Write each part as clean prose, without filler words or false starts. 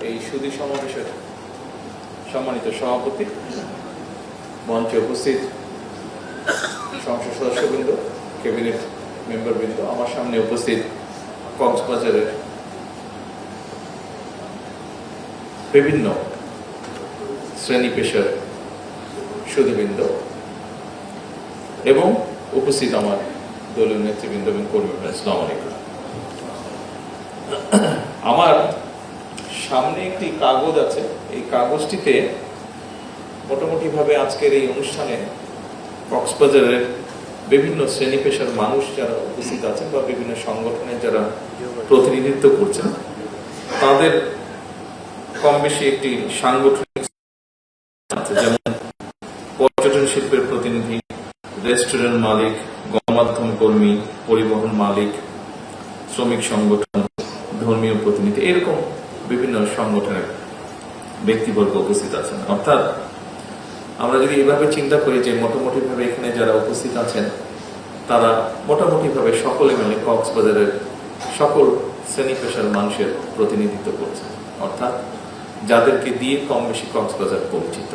এই সুধী সমাবেশের সম্মানিত সভাপতি, মঞ্চে উপস্থিত সংসদ সদস্যবৃন্দ, ক্যাবিনেট মেম্বারবৃন্দ, আমার সামনে উপস্থিত কক্সবাজারের বিভিন্ন শ্রেণী পেশার সুধীবৃন্দ এবং উপস্থিত আমার দলীয় নেতৃবৃন্দ এবং কর্মীরা, আসসালামু আলাইকুম। আমার সামনে একটি কাগজ আছে, এই কাগজটিতে মোটামুটি ভাবে আজকের এই অনুষ্ঠানে কক্সবাজারের বিভিন্ন শ্রেণী পেশার মানুষ যারা উপস্থিত আছেন বা বিভিন্ন সংগঠনের যারা প্রতিনিধিত্ব করছেন তাদের কম বেশি একটি সাংগঠনিক আছে, যেমন পর্যটন শিল্পের প্রতিনিধি, রেস্টুরেন্ট মালিক, গণমাধ্যম কর্মী, পরিবহন মালিক, শ্রমিক সংগঠন, ধর্মীয় প্রতিনিধি, এরকম বিভিন্ন সংগঠনের ব্যক্তিবর্গ উপস্থিত আছেন। অর্থাৎ আমরা যদি এভাবে চিন্তা করি যে মোটামুটি ভাবে এখানে যারা উপস্থিত আছেন তারা মোটামুটি ভাবে সকলে মিলে কক্সবাজারের সকল শ্রেণী পেশার মানুষের প্রতিনিধিত্ব করছেন, অর্থাৎ যাদেরকে দিয়ে কম বেশি কক্সবাজার পরিচিত।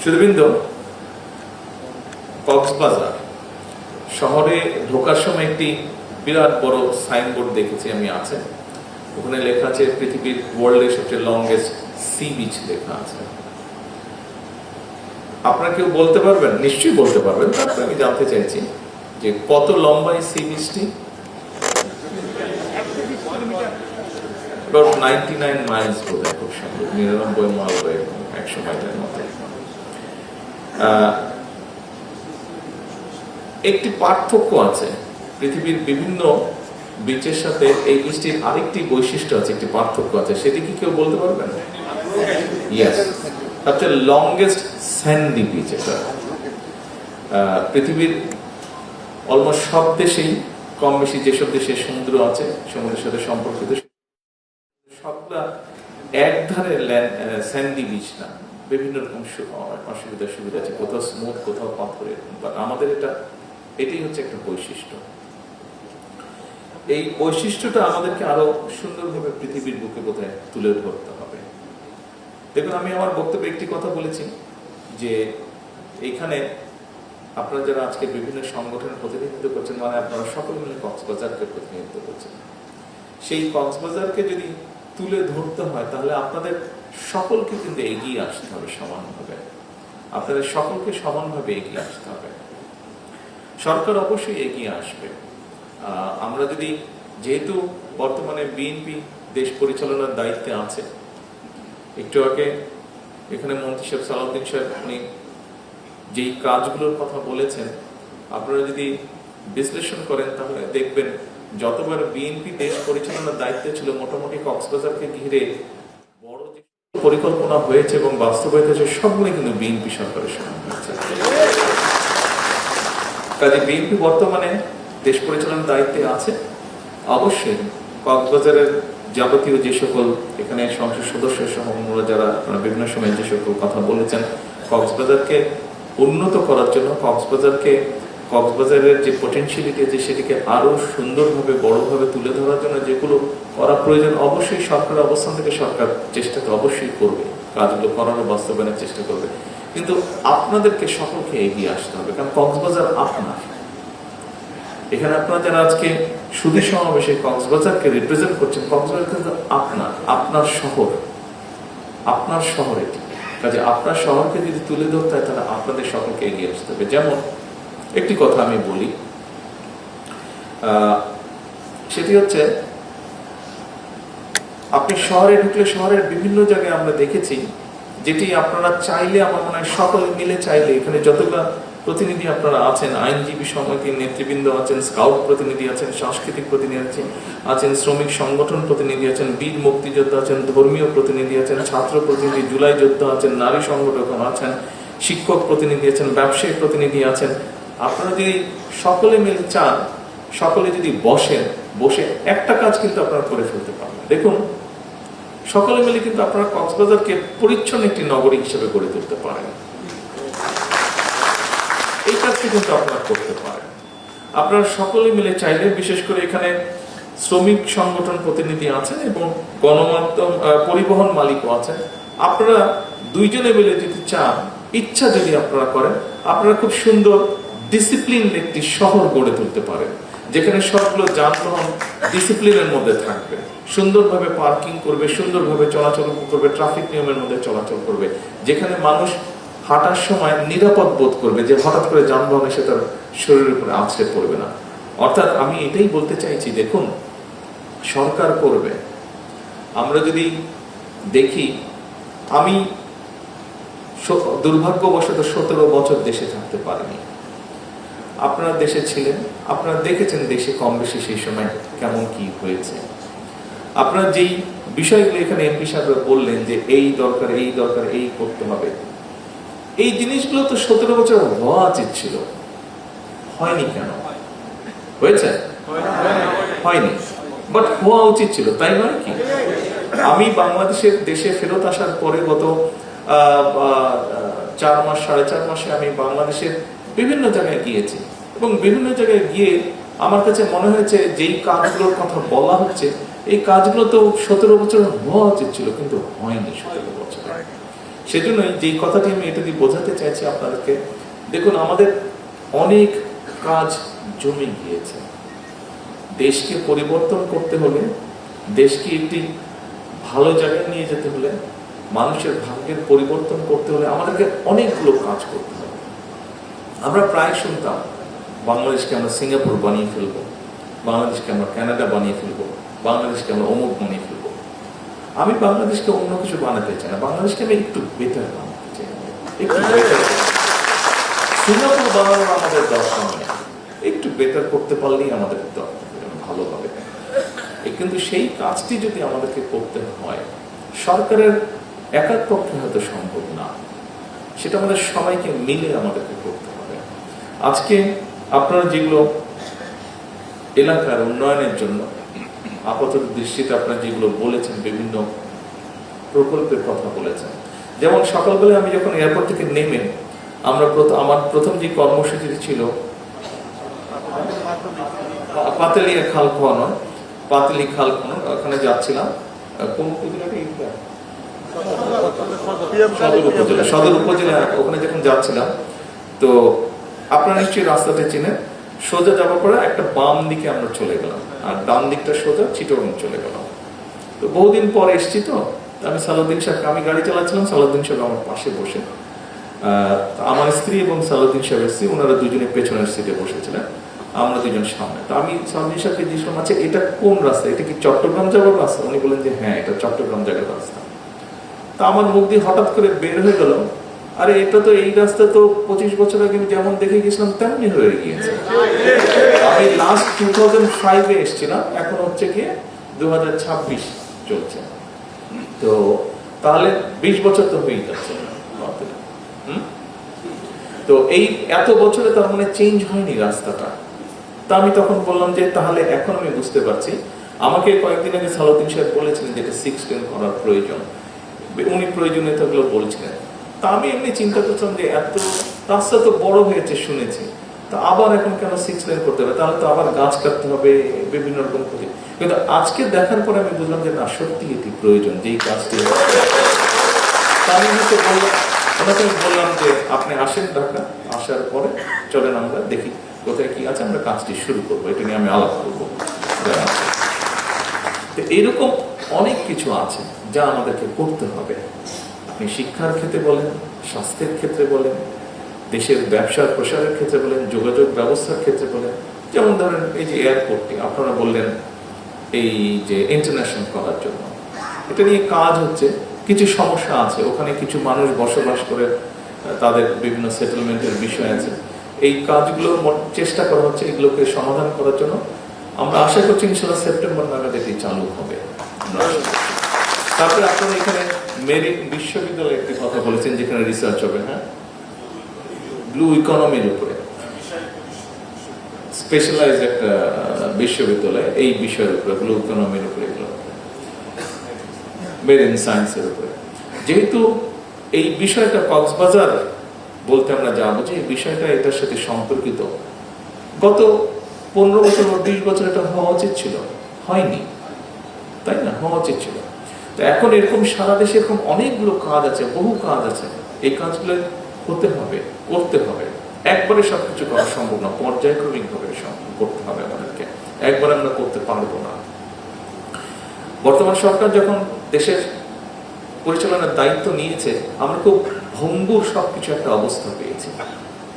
সুধীবৃন্দ, কক্সবাজার শহরে ঢোকার সময় একটি বিরাট বড় সাইনবোর্ড দেখেছি আমি, আছে ওখানে লেখা আছে পৃথিবীর ওয়ার্ল্ডের সবচেয়ে লংগেস্ট সি বিচ লেখা আছে। আপনারা কেউ বলতে পারবেন? নিশ্চয়ই বলতে পারবেন। তারপরে আমি জানতে চাইছি যে কত লম্বা এই সি বিচটি? 99 মাইলস বোধ হয়, খুব সম্ভব 99 মাইল, 100 মাইলের মতো। একটি পার্থক্য আছে পৃথিবীর বিভিন্ন বিচের সাথে এই বিচটির আরেকটি বৈশিষ্ট্য আছে, একটি পার্থক্য আছে, সেটি কি কেউ বলতে পারবেন? ইয়েস, সবচেয়ে লংগেস্ট স্যান্ডি বিচ এটা। পৃথিবীর অলমোস্ট সব দেশেই কম বেশি যেসব দেশে সমুদ্র আছে, সমুদ্রের সাথে সম্পর্কিত সবটা এক ধারে স্যান্ডি বিচ না, বিভিন্ন রকম অসুবিধা সুবিধা আছে, কোথাও স্মুথ, কোথাও পাথরের। আমাদের এটাই হচ্ছে একটা বৈশিষ্ট্য। এই বৈশিষ্ট্যটা আমাদেরকে আরো সুন্দরভাবে পৃথিবীর বুকে বোধহয় তুলে ধরতে হবে। দেখুন, আমি আমার বক্তব্যে একটি কথা বলেছি যে এইখানে আপনারা যারা আজকে বিভিন্ন সংগঠনের প্রতিনিধিত্ব করছেন, মানে আপনারা সকল মিলে কক্সবাজারকে প্রতিনিধিত্ব করছেন। সেই কক্সবাজারকে যদি তুলে ধরতে হয় তাহলে আপনাদের সকলকে কিন্তু এগিয়ে আসতে হবে সমানভাবে, আপনাদের সকলকে সমানভাবে এগিয়ে আসতে হবে। সরকার অবশ্যই এগিয়ে আসবে। আমরা যদি, যেহেতু বর্তমানে বিএনপি দেশ পরিচালনার দায়িত্বে আছে, একটু আগে এখানে মন্ত্রী সাহেব সালাউদ্দিন সাহেব উনি যেই কাজগুলোর কথা বলেছেন, আপনারা যদি বিশ্লেষণ করেন তাহলে দেখবেন যতবার বিএনপি দেশ পরিচালনার দায়িত্বে ছিল মোটামুটি কক্সবাজারকে ঘিরে বড় যে পরিকল্পনা হয়েছে এবং বাস্তবায়িত হয়েছে সবগুলো কিন্তু বিএনপি সরকারের সময় হয়েছে। কাজে বিএনপি বর্তমানে দেশ পরিচালনার দায়িত্বে আছে। অবশ্যই কক্সবাজারের যাবতীয় যে সকল এখানে সংসদ সদস্য সহ যারা বিভিন্ন সময় যে সকল কথা বলেছেন, কক্সবাজারকে উন্নত করার জন্য, কক্সবাজারের যে পটেনশিয়ালিটি আছে সেটিকে আরো সুন্দরভাবে বড়ভাবে তুলে ধরার জন্য যেগুলো করা প্রয়োজন, অবশ্যই সরকার অবস্থান থেকে সরকার চেষ্টা তো অবশ্যই করবে, কাজগুলো করার বাস্তবায়নের চেষ্টা করবে। কিন্তু আপনাদেরকে সকলকে এগিয়ে আসতে হবে, কারণ কক্সবাজার আপনার। এখানে আপনারা যারা আজকে সুধী সমাবেশে কক্সবাজারকে রিপ্রেজেন্ট করছেন, কক্সবাজার কিন্তু আপনার শহর এটি। কাজে আপনার শহরকে যদি তুলে ধরতে হয় তাহলে আপনাদের সকলকে এগিয়ে আসতে হবে। যেমন একটি কথা আমি বলি, সেটি হচ্ছে আপনি শহরে ঢুকলে শহরের বিভিন্ন জায়গায় আমরা দেখেছি, যেটি আপনারা চাইলে, আমার মনে হয় সকলে মিলে চাইলে, এখানে যতগুলো প্রতিনিধি আপনারা আছেন, আইনজীবী সমিতির নেতৃবৃন্দ আছেন, স্কাউট প্রতিনিধি আছেন, সাংস্কৃতিক প্রতিনিধি আছেন, শ্রমিক সংগঠন প্রতিনিধি আছেন, বীর মুক্তিযোদ্ধা আছেন, ধর্মীয় প্রতিনিধি আছেন, ছাত্র প্রতিনিধি, জুলাই যোদ্ধা আছেন, নারী সংগঠক আছেন, শিক্ষক প্রতিনিধি আছেন, ব্যবসায়ী প্রতিনিধি আছেন। আপনারা যদি সকলে মিলে চান, সকলে যদি বসে একটা কাজ কিন্তু আপনারা করে ফেলতে পারবেন। দেখুন, সকলে মিলে কিন্তু আপনারা কক্সবাজারকে পরিচ্ছন্ন একটি নগরী হিসেবে গড়ে তুলতে পারেন। এই কাজটি কিন্তু আপনারা করতে পারেন। আপনারা সকলে মিলে চাইলে, বিশেষ করে এখানে শ্রমিক সংগঠন প্রতিনিধি আছেন এবং গণমাধ্যম পরিবহন মালিকও আছেন। আপনারা দুইজনে মিলে যদি চান, ইচ্ছা যদি আপনারা করেন, আপনারা খুব সুন্দর ডিসিপ্লিন একটি শহর গড়ে তুলতে পারেন, যেখানে সবগুলো যানবাহন ডিসিপ্লিনের মধ্যে থাকবে, সুন্দরভাবে পার্কিং করবে, সুন্দরভাবে চলাচল করবে, ট্রাফিক নিয়মের মধ্যে চলাচল করবে, যেখানে মানুষ হাঁটার সময় নিরাপদ বোধ করবে যে হঠাৎ করে যানবাহন এসে তার শরীরের উপরে আছড়ে পড়বে না। অর্থাৎ আমি এটাই বলতে চাইছি, দেখুন সরকার করবে। আমরা যদি দেখি, আমি দুর্ভাগ্যবশত 17 বছর দেশে থাকতে পারিনি। আপনারা দেশে ছিলেন, আপনারা দেখেছেন দেশে কম বেশি সেই সময় কেমন কি হয়েছে। আপনারা যেই বিষয়গুলো এখানে এমপি সাহেব বললেন যে এই দরকার, এই দরকার, এই করতে হবে, এই জিনিসগুলো তো 17 বছর হওয়া উচিত ছিল। হয়নি কেন? হয়েছে? হয়নি, বাট হওয়া উচিত ছিল, তাই নয় কি? আমি বাংলাদেশের দেশে ফেরত আসার পরে গত 4 মাস 4.5 মাসে আমি বাংলাদেশের বিভিন্ন জায়গায় গিয়েছি এবং বিভিন্ন জায়গায় গিয়ে আমার কাছে মনে হয়েছে যেই কাজগুলোর কথা বলা হচ্ছে, এই কাজগুলো তো 17 বছর হওয়া উচিত ছিল, কিন্তু হয়নি 17 বছর। সেজন্যই যেই কথাটি আমি এটা দিয়ে বোঝাতে চাইছি আপনাদেরকে, দেখুন আমাদের অনেক কাজ জমে গিয়েছে। দেশকে পরিবর্তন করতে হলে, দেশকে একটি ভালো জায়গায় নিয়ে যেতে হলে, মানুষের ভাগ্যের পরিবর্তন করতে হলে আমাদেরকে অনেকগুলো কাজ করতে হবে। আমরা প্রায় শুনতাম বাংলাদেশকে আমরা সিঙ্গাপুর বানিয়ে ফেলবো, বাংলাদেশকে আমরা কানাডা বানিয়ে ফেলবো, বাংলাদেশকে আমরা অমুক বানিয়ে ফেলবো। আমি বাংলাদেশকে অন্য কিছু বানাতে চাই না, বাংলাদেশকে আমি একটু বেটার বানাতে চাই, একটু বেটার। সিঙ্গাপুর বানানোর আমাদের দরকার নেই, একটু বেটার করতে পারলেই আমাদের ভালো হবে। কিন্তু সেই কাজটি যদি আমাদেরকে করতে হয়, সরকারের একার পক্ষে হয়তো সম্ভব না, সেটা আমাদের সবাইকে মিলে আমাদেরকে করতে হবে। আজকে আপনারা যেগুলো এলাকার উন্নয়নের জন্য আপাতত দৃষ্টিতে আপনারা যেগুলো বলেছেন, বিভিন্ন প্রকল্পের কথা বলেছেন, যেমন সকালবেলা আমি যখন এয়ারপোর্ট থেকে নেমে আমার প্রথম যে কর্মসূচিটি ছিল পাতেলিয়া খাল খোয়ানো, পাতেলি খাল খোয়ানো, ওখানে যাচ্ছিলাম। কোন উপজেলাটা? সদর উপজেলা। ওখানে যখন যাচ্ছিলাম, তো আপনারা নিশ্চয়ই রাস্তাটা চিনেন, সোজা যাওয়ার পরে একটা বাম দিকে আমরা চলে গেলাম, আর ডান দিকটা সোজা চিটগাং চলে গেলাম। তো বহুদিন পর এসছি, তো আমি সালাউদ্দিন সাহেবকে, আমি গাড়ি চালাচ্ছিলাম, সালাউদ্দিন সাহেব আমার পাশে বসে, আমার স্ত্রী এবং সালাউদ্দিন সাহেব এসছি, ওনারা দুজনে পেছনের সিটে বসেছিলেন, আমরা দুজন সামনে। তো আমি সালাউদ্দিন সাহেবকে জিজ্ঞেস, আচ্ছা এটা কোন রাস্তা, এটা কি চট্টগ্রাম যাওয়ার রাস্তা? উনি বলেন যে হ্যাঁ, এটা চট্টগ্রাম যাওয়ার রাস্তা। তা আমার মুখ দিয়ে হঠাৎ করে বের হয়ে গেল, আরে এটা তো এই রাস্তা তো 25 বছর আগে আমি যেমন দেখে গেছিলাম তেমনি হয়ে গিয়েছে। আমি লাস্ট 2005-এ এসেছিলাম, এখন হচ্ছে গিয়ে 2026 চলছে, তো তাহলে 20 বছর তো হয়েই যাচ্ছে। তো এই এত বছরে তার মানে চেঞ্জ হয়নি রাস্তাটা। তা আমি তখন বললাম যে তাহলে এখন আমি বুঝতে পারছি। আমাকে কয়েকদিন আগে সালাউদ্দিন সাহেব বলেছিলেন যে এটা 6 লেন করার প্রয়োজন, উনি প্রয়োজনীয়তাগুলো বলছিলেন। তা আমি এমনি চিন্তা করছিলাম যে এত রাস্তা তো বড় হয়েছে শুনেছি, তা আবার এখন কেন 6 লেন করতে হবে? তাহলে তো আবার গাছ কাটতে হবে, বিভিন্ন রকম ক্ষতি। কিন্তু আজকে দেখার পরে আমি বুঝলাম যে না, সত্যি এটি প্রয়োজন, যেই কাজটি। আমি ওনাকে বললাম যে আপনি আসেন ঢাকা, আসার পরে চলেন আমরা দেখি কোথায় কি আছে, আমরা কাজটি শুরু করবো, এটা নিয়ে আমি আলাপ করবো। এইরকম অনেক কিছু আছে যা আমাদেরকে করতে হবে। আপনি শিক্ষার ক্ষেত্রে বলেন, স্বাস্থ্যের ক্ষেত্রে বলেন, দেশের ব্যবসার প্রসারের ক্ষেত্রে বলেন, যোগাযোগ ব্যবস্থার ক্ষেত্রে বলেন। যেমন ধরেন এই যে এয়ারপোর্টটি আপনারা বললেন এই যে ইন্টারন্যাশনাল করার জন্য, এটা নিয়ে কাজ হচ্ছে, কিছু সমস্যা আছে, ওখানে কিছু মানুষ বসবাস করে, তাদের বিভিন্ন সেটেলমেন্টের বিষয় আছে। এই কাজগুলো চেষ্টা করা হচ্ছে এগুলোকে সমাধান করার জন্য। আমরা আশা করছি ইনশাআল্লাহ সেপ্টেম্বর নাগাদ এটি চালু হবে। তারপরে আপনারা এখানে মেরিট বিশ্ববিদ্যালয়ে একটি কথা বলেছেন, যেখানে রিসার্চ হবে, হ্যাঁ, ব্লু ইকোনমির উপরে স্পেশালাইজ একটা বিশ্ববিদ্যালয়, এই বিষয়ের উপরে, ব্লু ইকোনমির উপরে, মেরিন সায়েন্সের উপরে। যেহেতু এই বিষয়টা কক্সবাজার বলতে আমরা যা বুঝি, এই বিষয়টা এটার সাথে সম্পর্কিত, গত 15 বছর বা 20 বছর এটা হওয়া উচিত ছিল, হয়নি, তাই না? হওয়া উচিত ছিল। তো এখন এরকম সারা দেশে এরকম অনেকগুলো কাজ আছে, বহু কাজ আছে, এই কাজগুলো হতে হবে, করতে হবে। একবারে সবকিছু করা সম্ভব না, পর্যায়ক্রমিক ভাবে করতে হবে আমাদেরকে, একবারে আমরা করতে পারবো না। বর্তমান সরকার যখন দেশের পরিচালনার দায়িত্ব নিয়েছে, আমরা খুব ভঙ্গুর সবকিছু একটা অবস্থা পেয়েছি।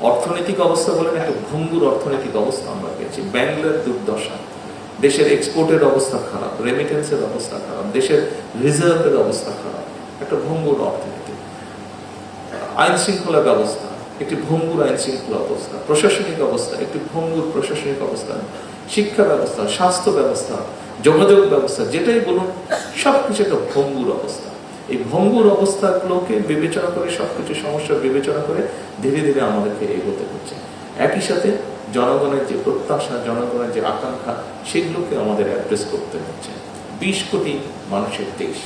অর্থনৈতিক অবস্থা বলেন, একটা ভঙ্গুর অর্থনৈতিক অবস্থা আমরা পেয়েছি। ব্যাংকের দুর্দশা, দেশের এক্সপোর্টের অবস্থা খারাপ, রেমিটেন্সের অবস্থা খারাপ, দেশের রিজার্ভের অবস্থা খারাপ, একটা ভঙ্গুর অর্থনীতি। আইন শৃঙ্খলা ব্যবস্থা একটি ভঙ্গুর আইন শৃঙ্খলা অবস্থা, প্রশাসনিক অবস্থা একটি ভঙ্গুর প্রশাসনিক অবস্থা, শিক্ষা ব্যবস্থা, স্বাস্থ্য ব্যবস্থা, যোগাযোগ ব্যবস্থা, যেটাই বলুন সবকিছু একটা ভঙ্গুর অবস্থা। এই ভঙ্গুর অবস্থাগুলোকে বিবেচনা করে, সবকিছু সমস্যা বিবেচনা করে ধীরে ধীরে আমাদেরকে এগোতে হচ্ছে। একই সাথে জনগণের যে প্রত্যাশা, জনগণের যে আকাঙ্ক্ষা, সেগুলোকে আমাদের অ্যাড্রেস করতে হচ্ছে। 20 কোটি মানুষের দেশ,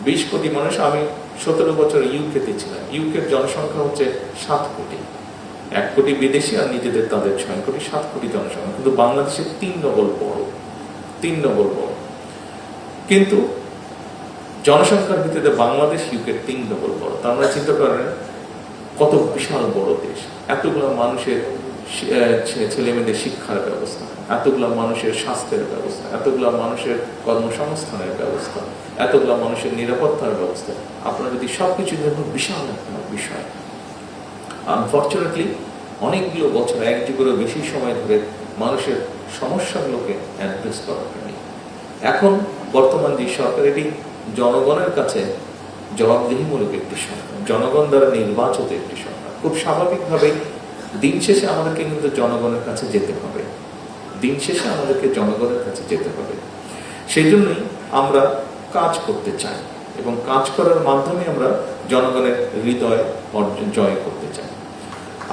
20 কোটি মানুষ। আমি 17 বছর ইউকেতে ছিলাম। ইউকের জনসংখ্যা হচ্ছে 7 কোটি, 1 কোটি বিদেশি আর নিজেদের তাদের 6 কোটি, 7 কোটি জনসংখ্যা। কিন্তু বাংলাদেশের 3 ডবল বড়, 3 ডবল বড়। কিন্তু জনসংখ্যার ভিত্তিতে বাংলাদেশ ইউকের 3 ডবল বড়। তার মানে চিন্তা করেন কত বিশাল বড় দেশ। এতগুলো মানুষের ছেলে মেয়েদের শিক্ষার ব্যবস্থা, এতগুলো মানুষের স্বাস্থ্যের ব্যবস্থা, এতগুলো মানুষের কর্মসংস্থানের ব্যবস্থা, এতগুলো মানুষের নিরাপত্তার ব্যবস্থা। আপনারা যদি সবকিছু দেখুন, বিশাল একটা বিষয়। আনফর্চুনেটলি অনেকগুলো বছর, 1 যুগেরও বেশি সময় ধরে মানুষের সমস্যাগুলোকে অ্যাড্রেস করা হয়নি। এখন বর্তমান যে সরকার, এটি জনগণের কাছে জবাবদিহিমূলক একটি সরকার, জনগণ দ্বারা নির্বাচিত একটি সরকার। খুব স্বাভাবিকভাবেই দিন শেষে আমাদেরকে কিন্তু জনগণের কাছে যেতে হবে, দিন শেষে আমাদেরকে জনগণের কাছে যেতে হবে। সেই জন্যই আমরা কাজ করতে চাই এবং কাজ করার মাধ্যমে আমরা জনগণের হৃদয় অর্জন জয় করতে চাই।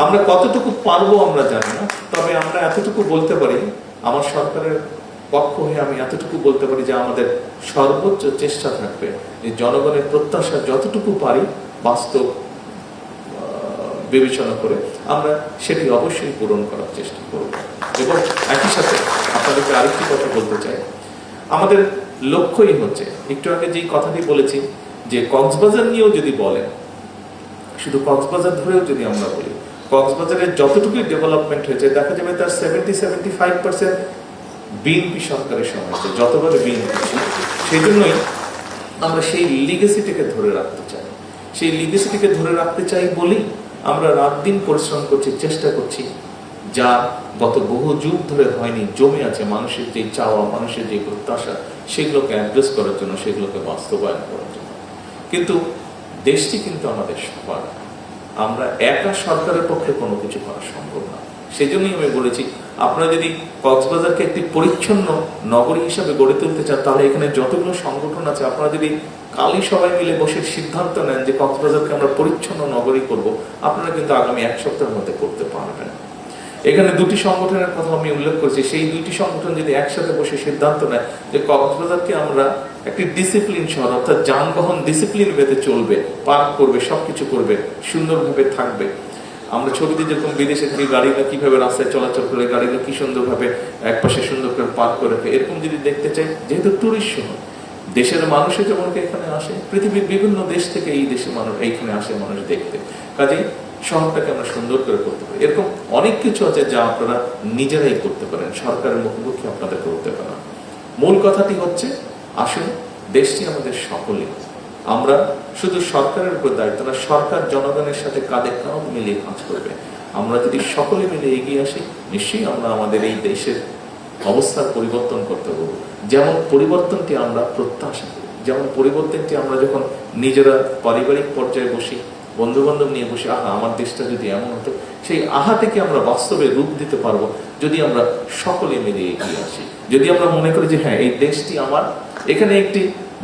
আমরা কতটুকু পারবো আমরা জানি না, তবে আমরা এতটুকু বলতে পারি, আমার সরকারের পক্ষ হয়ে আমি এতটুকু বলতে পারি যে আমাদের সর্বোচ্চ চেষ্টা থাকবে যে জনগণের প্রত্যাশা যতটুকু পারি বাস্তব বিবেচনা করে আমরা সেটি অবশ্যই পূরণ করার চেষ্টা করব। এবং একই সাথে আপনাদেরকে আরেকটি কথা বলতে চাই, আমাদের লক্ষ্যই হচ্ছে, একটু আগে যেই কথাটি বলেছি যে কক্সবাজার নিয়েও যদি বলেন, শুধু কক্সবাজার ধরেও যদি আমরা বলি, কক্সবাজারের যতটুকু ডেভেলপমেন্ট হয়েছে দেখা যাবে তার 70-75% বিএনপি সরকারের সময়, যতবারে বিএনপি। সেই জন্যই আমরা সেই লিগেসিটিকে ধরে রাখতে চাই। সেই লিগেসিটিকে ধরে রাখতে চাই বলেই আমরা রাত দিন পরিশ্রম করছি, চেষ্টা করছি, যা গত বহু যুগ ধরে হয়নি, জমে আছে মানুষের যে চাওয়া, মানুষের যে প্রত্যাশা, সেগুলোকে অ্যাড্রেস করার জন্য, সেগুলোকে বাস্তবায়ন করার জন্য। কিন্তু দেশটি কিন্তু আমাদের সবার, আমরা একা সরকারের পক্ষে কোনো কিছু করা সম্ভব না। সেই জন্যই আমি বলেছি, আপনারা যদি কক্সবাজারকে একটি পরিচ্ছন্ন নগরী হিসাবে গড়ে তুলতে চান, তাহলে এখানে যতগুলো সংগঠন আছে, আপনারা যদি কালই সবাই মিলে বসে সিদ্ধান্ত নেন যে কক্সবাজারকে আমরা পরিচ্ছন্ন নগরী করব, আপনারা কিন্তু আগামী 1 সপ্তাহের মধ্যে করতে পারবেন। এখানে 2টি সংগঠনের কথা আমি উল্লেখ করছি, সেই 2টি সংগঠন যদি একসাথে বসে সিদ্ধান্ত নেয় যে কক্সবাজারকে আমরা একটি ডিসিপ্লিন শহর, অর্থাৎ যানবাহন ডিসিপ্লিন বেঁধে চলবে, পার্ক করবে, সবকিছু করবে, সুন্দরভাবে থাকবে। আমরা ছবিতে যেরকম বিদেশে থেকে গাড়িগুলো কিভাবে রাস্তায় চলাচল করে, গাড়িগুলো কি সুন্দরভাবে একপাশে সুন্দর করে পার্ক করে, এরকম যদি দেখতে চাই, যেহেতু টুরিস্ট শহর, দেশের মানুষে যেমন এখানে আসে, পৃথিবীর বিভিন্ন দেশ থেকে এই দেশে মানুষ এইখানে আসে মানুষ দেখতে, কাজেই শহরটাকে আমরা সুন্দর করে করতে পারি। এরকম অনেক কিছু আছে যা আপনারা নিজেরাই করতে পারেন, সরকারের মুখোমুখি আপনাদের করতে পারেন। মূল কথাটি হচ্ছে, আসুন দেশটি আমাদের সকলে, আমরা শুধু সরকারের উপর দায়িত্ব না, সরকার জনগণের সাথে কাঁধে কাঁধ মিলিয়ে কাজ করবে। আমরা যদি সকলে মিলে এগিয়ে আসি, নিশ্চয়ই আমরা আমাদের এই দেশের অবস্থার পরিবর্তন করতে পারবো। যেমন পরিবর্তনটি আমরা প্রত্যাশা করি, যেমন পরিবর্তনটি আমরা যখন নিজেরা পারিবারিক পর্যায়ে বসি, বন্ধু বান্ধব নিয়ে বসে, আহা আমার দেশটা যদি এমন হতো, সেই আহা থেকে আমরা বাস্তবে রূপ দিতে পারবো যদি আমরা সকলে মিলে এগিয়ে আসি। যদি আমরা মনে করি যে হ্যাঁ, এই দেশটি আমার, এখানে একটি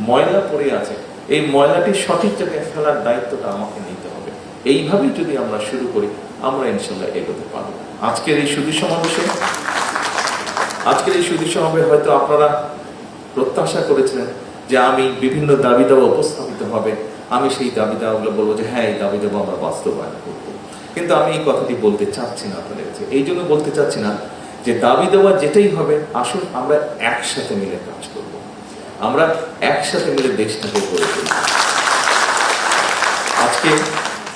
ময়লা পড়ে আছে, এই ময়লাটি সঠিক জায়গায় ফেলার দায়িত্বটা আমাকে নিতে হবে, এইভাবেই যদি আমরা শুরু করি, আমরা ইনশাল্লাহ এগোতে পারবো। আজকের এই সুধী সমাবেশ হয়তো আপনারা প্রত্যাশা করেছিলেন যে আমি বিভিন্ন দাবি দাওয়া উপস্থাপিত হবে, আমি সেই দাবি দাওয়াগুলো বলবো যে হ্যাঁ, এই দাবি দাওয়া আমরা বাস্তবায়ন করবো। কিন্তু আমি এই কথাটি বলতে চাচ্ছি না আপনাদের কাছে। এই জন্য বলতে চাচ্ছি না যে দাবি দেওয়া যেটাই হবে, আসুন আমরা একসাথে মিলে কাজ করব, আমরা একসাথে মিলে দেশটাকে গড়ে তুলব। আজকে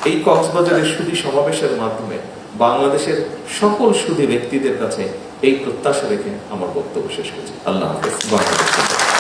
এই কক্সবাজারের সুধী সমাবেশের মাধ্যমে বাংলাদেশের সকল সুধী ব্যক্তিদের কাছে এই প্রত্যাশা রেখে আমার বক্তব্য শেষ করছি। আল্লাহ হাফেজ। বাংলাদেশ।